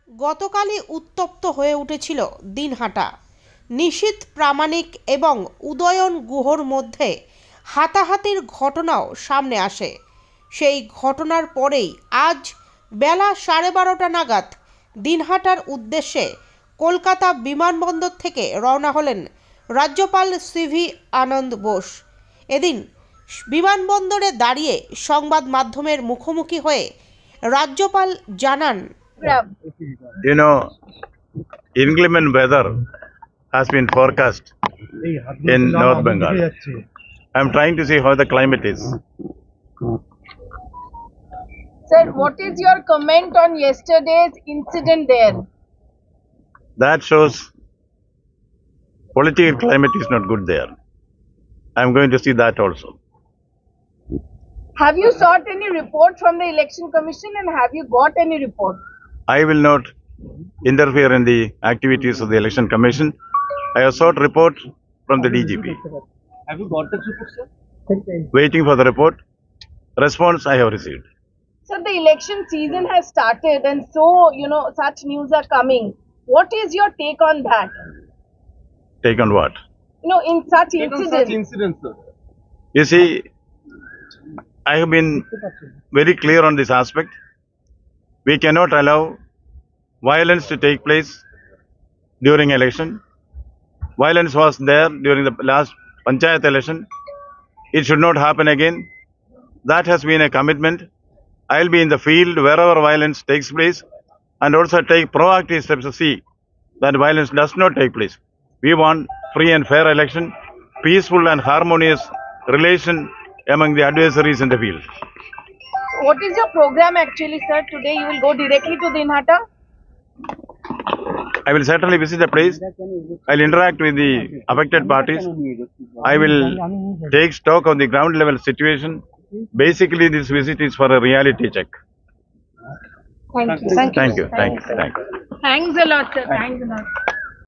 গতকালই উত্তপ্ত হয়ে উঠেছিল দিনহাটা। নিশীথ প্রামাণিক এবং উদয়ন গুহর মধ্যে হাতাহাতির ঘটনাও সামনে আসে। সেই ঘটনার পরেই আজ বেলা 12:30 নাগাদ দিনহাটার উদ্দেশ্যে কলকাতা বিমানবন্দর থেকে রওনা হলেন রাজ্যপাল সিভি আনন্দ বোস। এদিন বিমানবন্দরে দাঁড়িয়ে সংবাদ মাধ্যমের মুখোমুখি হয়ে রাজ্যপাল জানান, inclement weather has been forecast in North Bengal. I am trying to see how the climate is. Sir, what is your comment on yesterday's incident there? That shows political climate is not good there. I am going to see that also. Have you sought any report from the Election Commission and have you got any report? I will not interfere in the activities of the Election Commission. I have sought report from the DGP. Have you got that report, sir? Waiting for the report. Response I have received. Sir, the election season has started and so, such news are coming. What is your take on that? Take on what? In such Take on incidents. such incidents, sir. You see, I have been very clear on this aspect. We cannot allow violence to take place during election. Violence was there during the last Panchayat election. It should not happen again. That has been a commitment. I'll be in the field wherever violence takes place and also take proactive steps to see that violence does not take place. We want free and fair election, peaceful and harmonious relation among the adversaries in the field. What is your program actually, sir? Today you will go directly to Dinhata? I will certainly visit the place. I'll interact with the affected parties. I will take stock of the ground level situation. Basically, this visit is for a reality check. Thank you. Thank you. Thank you. Thank you. Thanks a lot, sir. Thanks a lot.